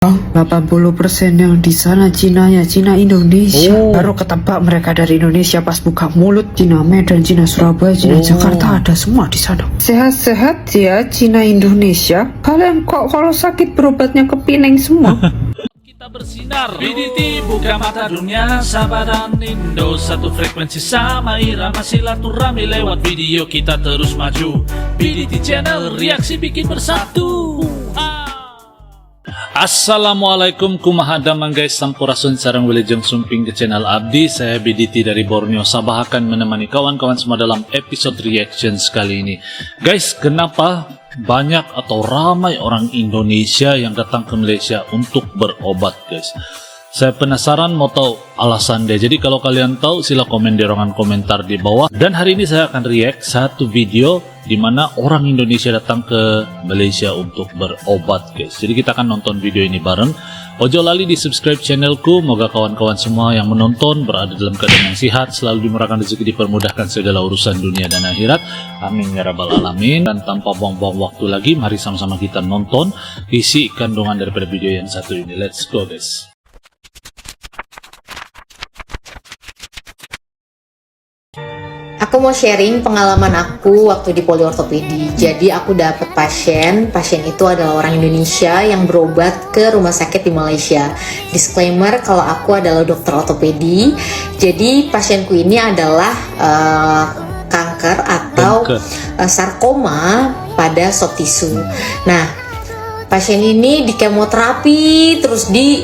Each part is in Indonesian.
80% yang di sana Cinanya Cina Indonesia. Baru ketebak mereka dari Indonesia pas buka mulut. Cina Medan, Cina Surabaya, Cina Jakarta, ada semua di sana. Sehat-sehat ya Cina Indonesia. Kalian kok kalau sakit berobatnya ke Pineng semua? Kita bersinar BDT buka mata dunia, Sabah dan Indo satu frekuensi sama irama silaturahmi lewat video kita terus maju. BDT channel reaksi bikin bersatu. Assalamualaikum kumaha damang guys, sampurasun sarang wilujeng sumping ke channel Abdi. Saya BDT dari Borneo Sabah akan menemani kawan-kawan semua dalam episode reaction kali ini. Guys, kenapa banyak atau ramai orang Indonesia yang datang ke Malaysia untuk berobat guys? Saya penasaran mau tahu alasan dia. Jadi kalau kalian tahu sila komen di ruangan komentar di bawah. Dan hari ini saya akan react satu video di mana orang Indonesia datang ke Malaysia untuk berobat guys. Jadi kita akan nonton video ini bareng. Ojo lali di subscribe channelku. Moga kawan-kawan semua yang menonton berada dalam keadaan yang sehat, selalu dimurahkan rezeki, dipermudahkan segala urusan dunia dan akhirat. Amin ya rabbal alamin. Dan tanpa buang-buang waktu lagi, mari sama-sama kita nonton isi kandungan daripada video yang satu ini. Let's go guys. Aku mau sharing pengalaman aku waktu di poliortopedi. Jadi aku dapat pasien itu adalah orang Indonesia yang berobat ke rumah sakit di Malaysia. Disclaimer kalau aku adalah dokter ortopedi. Jadi pasienku ini adalah kanker atau sarkoma pada soft tissue. Nah, pasien ini di kemoterapi terus di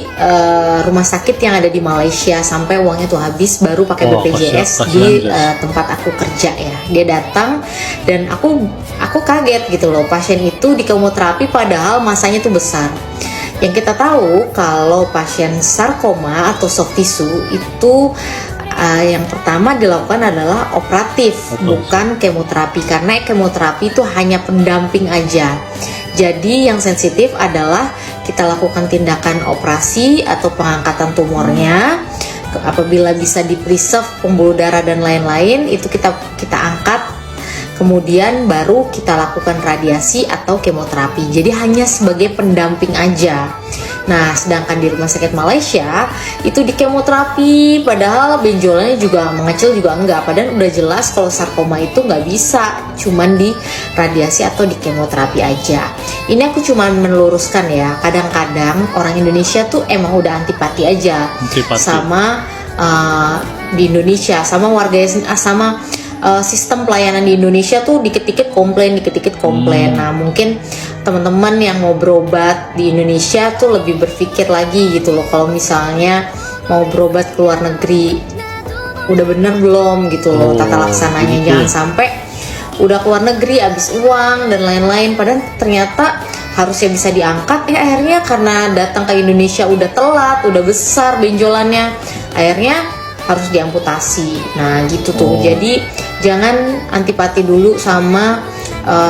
rumah sakit yang ada di Malaysia sampai uangnya tuh habis, baru pakai BPJS di tempat aku kerja ya. Dia datang dan aku kaget gitu loh, pasien itu di kemoterapi padahal masanya tuh besar. Yang kita tahu kalau pasien sarkoma atau soft tissue itu yang pertama dilakukan adalah operatif, bukan kemoterapi, karena kemoterapi itu hanya pendamping aja. Jadi yang sensitif adalah kita lakukan tindakan operasi atau pengangkatan tumornya. Apabila bisa di-preserve pembuluh darah dan lain-lain, itu kita angkat. Kemudian baru kita lakukan radiasi atau kemoterapi. Jadi hanya sebagai pendamping aja. Nah, sedangkan di rumah sakit Malaysia itu di kemoterapi, padahal benjolannya juga mengecil juga enggak. Padahal udah jelas kalau sarkoma itu nggak bisa, cuman di radiasi atau di kemoterapi aja. Ini aku cuman meluruskan ya. Kadang-kadang orang Indonesia tuh emang udah antipati aja sama di Indonesia, sama warga sama sistem pelayanan di Indonesia tuh dikit-dikit komplain. Nah, mungkin teman-teman yang mau berobat di Indonesia tuh lebih berpikir lagi gitu loh, kalau misalnya mau berobat ke luar negeri udah bener belum gitu loh tata laksananya. Jangan sampai udah ke luar negeri habis uang dan lain-lain, padahal ternyata harusnya bisa diangkat, akhirnya karena datang ke Indonesia udah telat, udah besar benjolannya, akhirnya harus diamputasi. Nah gitu tuh. Jadi jangan antipati dulu sama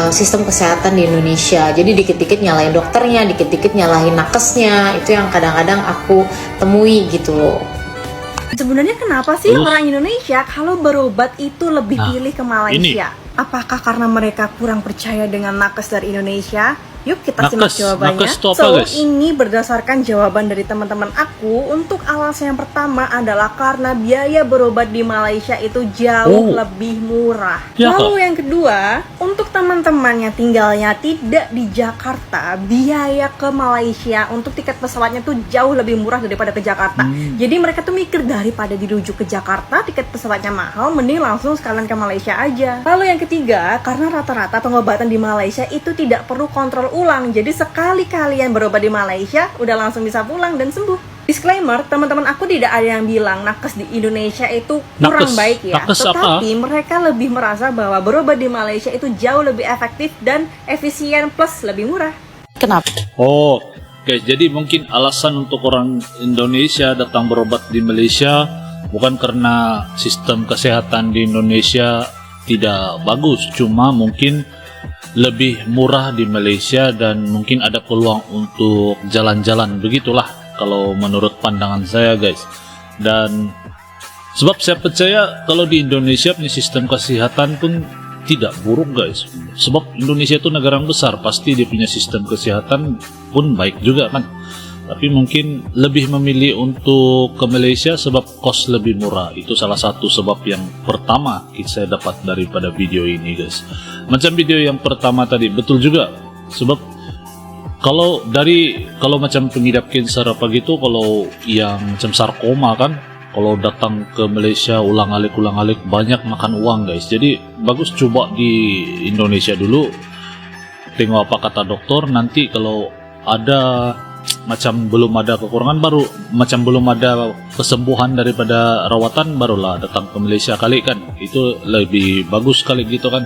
sistem kesehatan di Indonesia. Jadi dikit-dikit nyalain dokternya, dikit-dikit nyalahin nakesnya. Itu yang kadang-kadang aku temui gitu loh. Sebenarnya kenapa sih orang Indonesia kalau berobat itu lebih pilih ke Malaysia? Apakah karena mereka kurang percaya dengan nakes dari Indonesia? Yuk kita simak jawabannya. Ini berdasarkan jawaban dari teman-teman aku. Untuk alasan yang pertama adalah karena biaya berobat di Malaysia itu jauh lebih murah. Lalu yang kedua, untuk teman-teman yang tinggalnya tidak di Jakarta, biaya ke Malaysia untuk tiket pesawatnya tuh jauh lebih murah daripada ke Jakarta. Jadi mereka tuh mikir daripada dirujuk ke Jakarta, tiket pesawatnya mahal, mending langsung sekalian ke Malaysia aja. Lalu yang ketiga, karena rata-rata pengobatan di Malaysia itu tidak perlu kontrol ulang. Jadi sekali kalian berobat di Malaysia udah langsung bisa pulang dan sembuh. Disclaimer, teman-teman aku tidak ada yang bilang nakes di Indonesia itu kurang baik ya. Tetapi mereka lebih merasa bahwa berobat di Malaysia itu jauh lebih efektif dan efisien plus lebih murah. Kenapa? Guys, jadi mungkin alasan untuk orang Indonesia datang berobat di Malaysia bukan karena sistem kesehatan di Indonesia tidak bagus, cuma mungkin lebih murah di Malaysia dan mungkin ada peluang untuk jalan-jalan, begitulah kalau menurut pandangan saya guys. Dan sebab saya percaya kalau di Indonesia punya sistem kesehatan pun tidak buruk guys, sebab Indonesia itu negara yang besar, pasti dia punya sistem kesehatan pun baik juga kan. Tapi mungkin lebih memilih untuk ke Malaysia sebab kos lebih murah. Itu salah satu sebab yang pertama saya dapat daripada video ini, guys. Macam video yang pertama tadi, betul juga. Sebab kalau macam pengidap kanser apa gitu, kalau yang macam sarkoma kan, kalau datang ke Malaysia ulang-alik banyak makan uang, guys. Jadi bagus coba di Indonesia dulu, tengok apa kata dokter. Nanti kalau ada macam belum ada kekurangan, baru macam belum ada kesembuhan daripada rawatan, barulah datang ke Malaysia kali kan. Itu lebih bagus kali gitu kan.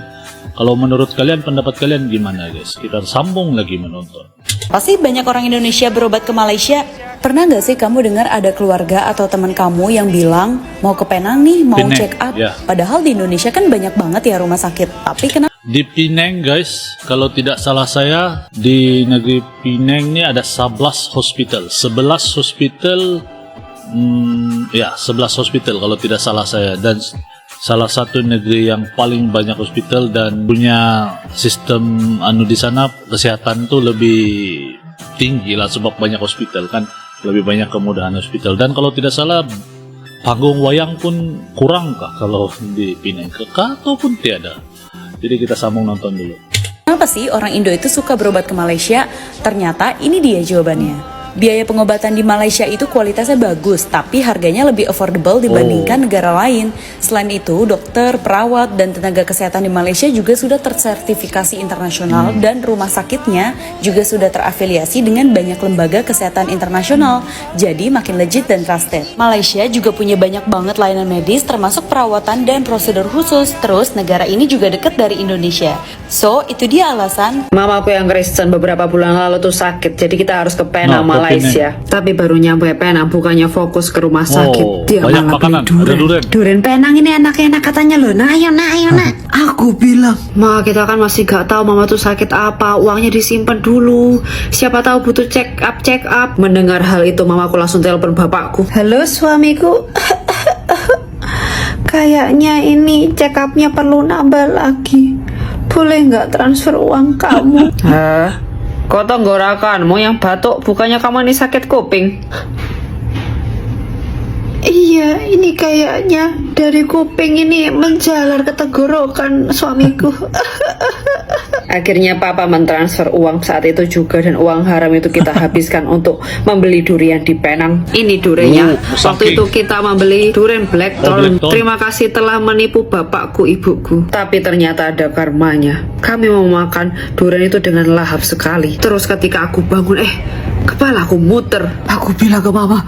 Kalau menurut kalian, pendapat kalian gimana, guys? Kita sambung lagi menonton. Pasti banyak orang Indonesia berobat ke Malaysia. Pernah nggak sih kamu dengar ada keluarga atau teman kamu yang bilang mau ke Penang nih, mau Penang, check up? ya. Padahal di Indonesia kan banyak banget ya rumah sakit. Tapi kenapa? Di Penang, guys, kalau tidak salah saya, di negeri Penang ini ada 11 hospital. 11 hospital, 11 hospital kalau tidak salah saya. Dan salah satu negeri yang paling banyak hospital dan punya sistem di sana kesehatan tuh lebih tinggi lah sebab banyak hospital kan, lebih banyak kemudahan hospital. Dan kalau tidak salah panggung wayang pun kurang kah kalau di Penang, ataupun tiada. Jadi kita sambung nonton dulu. Kenapa sih orang Indo itu suka berobat ke Malaysia? Ternyata ini dia jawabannya. Biaya pengobatan di Malaysia itu kualitasnya bagus, tapi harganya lebih affordable dibandingkan negara lain. Selain itu, dokter, perawat, dan tenaga kesehatan di Malaysia juga sudah tersertifikasi internasional dan rumah sakitnya juga sudah terafiliasi dengan banyak lembaga kesehatan internasional. Jadi makin legit dan trusted. Malaysia juga punya banyak banget layanan medis termasuk perawatan dan prosedur khusus. Terus negara ini juga dekat dari Indonesia. So, itu dia alasan Mamaku yang Kristen beberapa bulan lalu tuh sakit, jadi kita harus ke Penang, Malaysia. Tapi baru nyampe Penang, bukannya fokus ke rumah sakit, dia banyak malah makanan, beli ada durian. Durian Penang ini enak-enak katanya loh. Nah, ayo nak. Aku bilang, Ma, kita kan masih gak tahu Mama tuh sakit apa, uangnya disimpan dulu. Siapa tahu butuh check up. Mendengar hal itu, Mamaku langsung telepon bapakku. Halo suamiku. Kayaknya ini check upnya perlu nambah lagi. Boleh nggak transfer uang kamu? Hah? Kok tenggorokanmu yang batuk, bukannya kamu ini sakit kuping? Iya, ini kayaknya dari kuping ini menjalar ke tenggorokan suamiku. Akhirnya papa mentransfer uang saat itu juga, dan uang haram itu kita habiskan untuk membeli durian di Penang. Ini duriannya. Waktu itu kita membeli durian Blackthorn. Terima kasih telah menipu bapakku, ibuku. Tapi ternyata ada karmanya. Kami mau makan durian itu dengan lahap sekali. Terus ketika aku bangun, kepala aku muter. Aku bilang ke Mama,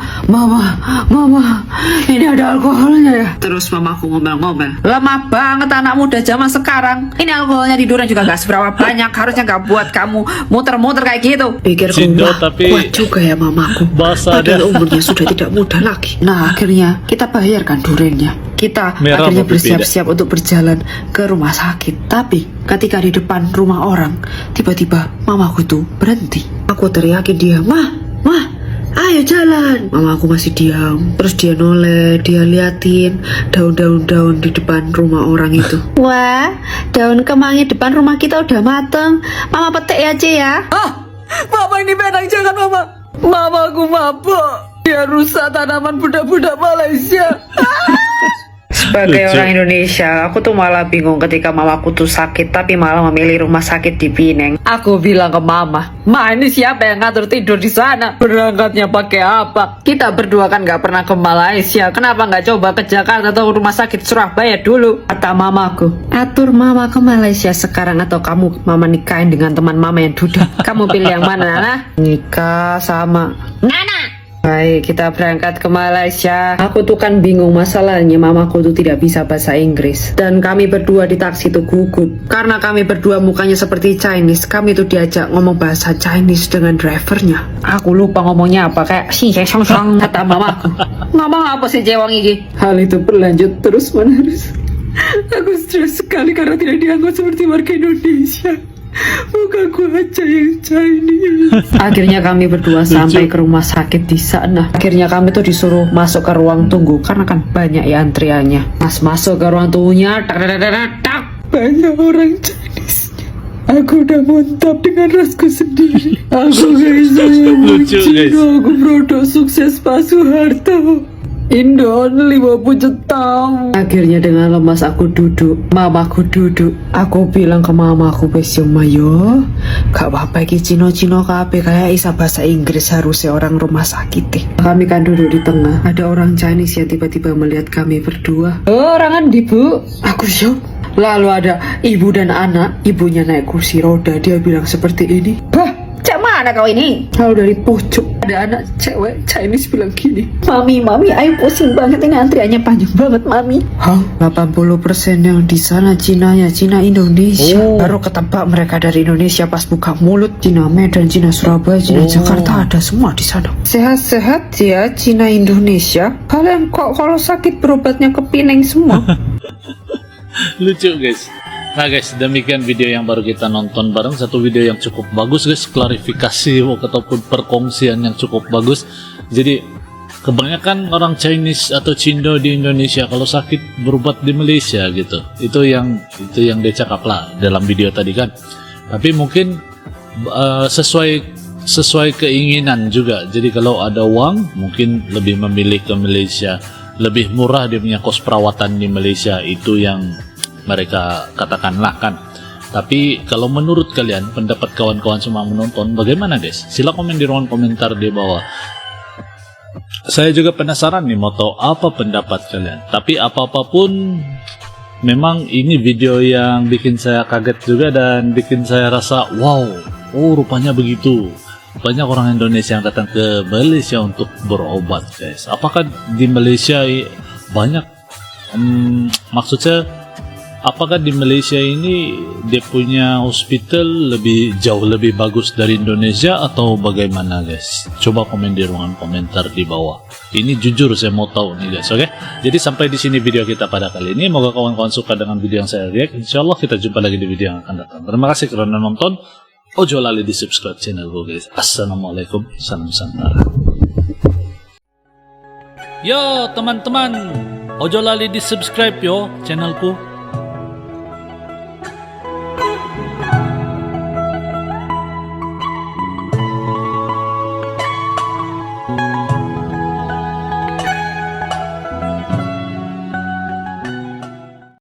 ini ada alkoholnya ya? Terus mamaku ngomel-ngomel, lemah banget anak muda zaman sekarang. Ini alkoholnya di durian juga gak seberapa banyak, harusnya gak buat kamu muter-muter kayak gitu. Pikirku, wah, kuat juga ya mamaku. Padahal umurnya sudah tidak muda lagi. Nah, akhirnya kita bayarkan duriannya. Kita akhirnya bersiap-siap untuk berjalan ke rumah sakit. Tapi ketika di depan rumah orang, tiba-tiba mamaku tuh berhenti. Aku teriakin dia, Mah, ayo jalan. Mamaku masih diam. Terus dia noleh, dia liatin daun-daun di depan rumah orang itu. Wah, daun kemangi depan rumah kita udah mateng. Mama petik aja ya. Mama ini Penang, jangan Mama. Mamaku mabuk. Dia rusak tanaman budak-budak Malaysia. Sebagai orang Indonesia, aku tuh malah bingung ketika mamaku tuh sakit, tapi malah memilih rumah sakit di Penang. Aku bilang ke Mama, ini siapa yang ngatur tidur di sana? Berangkatnya pakai apa? Kita berdua kan nggak pernah ke Malaysia, kenapa nggak coba ke Jakarta atau rumah sakit Surabaya dulu? Kata mamaku, atur Mama ke Malaysia sekarang atau kamu Mama nikahin dengan teman Mama yang duda. Kamu pilih yang mana, Nana? Nikah sama Nana. Baik, kita berangkat ke Malaysia. Aku tuh kan bingung, masalahnya mamaku tuh tidak bisa bahasa Inggris. Dan kami berdua di taksi tuh gugup. Karena kami berdua mukanya seperti Chinese, kami tuh diajak ngomong bahasa Chinese dengan drivernya. Aku lupa ngomongnya apa, kayak si song kata mamaku. Ngomong apa sih cewang ini? Hal itu berlanjut terus menerus. Aku stres sekali karena tidak dianggap seperti warga Indonesia. Mukaku aja yang Chinese. Akhirnya kami berdua sampai ke rumah sakit di sana. Akhirnya kami tuh disuruh masuk ke ruang tunggu karena kan banyak ya antriannya. Pas masuk ke ruang tunggunya, banyak orang Chinese. Aku udah mantap dengan rasku sendiri. Aku gak bisa Lucu, guys. Aku produk sukses Pak Soeharto. Indo 50 juta. Akhirnya dengan lemas aku duduk. Mamaku duduk. Aku bilang ke mamaku, wes yo mayo, gak apa-apa iki Cino-Cino kabeh kayak isa bahasa Inggris harusnya orang rumah sakit deh. Kami kan duduk di tengah. Ada orang Chinese yang tiba-tiba melihat kami berdua. Oh, orangan di bu. Aku syok. Lalu ada ibu dan anak. Ibunya naik kursi roda. Dia bilang seperti ini. Bah, cak mana kau ini? Lalu dari pojok ada anak cewek Chinese bilang gini. Mami, ayo pusing banget ini antriannya panjang banget, Mami. Hah? 80% yang di sana Cina Indonesia. Baru ketebak mereka dari Indonesia pas buka mulut. Cina Medan, Cina Surabaya, Cina Jakarta, ada semua di sana. Sehat-sehat ya Cina Indonesia. Kalian kok kalau sakit berobatnya ke Pineng semua? Lucu guys. Nah guys, demikian video yang baru kita nonton bareng. Satu video yang cukup bagus guys, klarifikasi ataupun perkongsian yang cukup bagus. Jadi kebanyakan orang Chinese atau Cindo di Indonesia kalau sakit berobat di Malaysia gitu. Itu yang dia cakap lah dalam video tadi kan. Tapi mungkin sesuai keinginan juga. Jadi kalau ada uang mungkin lebih memilih ke Malaysia. Lebih murah dia punya kos perawatan di Malaysia, itu yang mereka katakanlah kan. Tapi kalau menurut kalian, pendapat kawan-kawan semua menonton bagaimana guys? Sila komen di ruang komentar di bawah. Saya juga penasaran nih mau tahu apa pendapat kalian. Tapi apapun, memang ini video yang bikin saya kaget juga dan bikin saya rasa wow, oh rupanya begitu. Banyak orang Indonesia yang datang ke Malaysia untuk berobat guys. Apakah di Malaysia banyak maksudnya apakah di Malaysia ini dia punya hospital jauh lebih bagus dari Indonesia atau bagaimana guys? Coba komen di ruangan komentar di bawah. Ini jujur saya mau tahu nih guys, oke? Jadi sampai di sini video kita pada kali ini. Moga kawan-kawan suka dengan video yang saya react. Insyaallah kita jumpa lagi di video yang akan datang. Terima kasih karena nonton. Ojo lali di subscribe channel gue guys. Assalamualaikum, salam Nusantara. Yo teman-teman, ojo lali di subscribe yo channelku.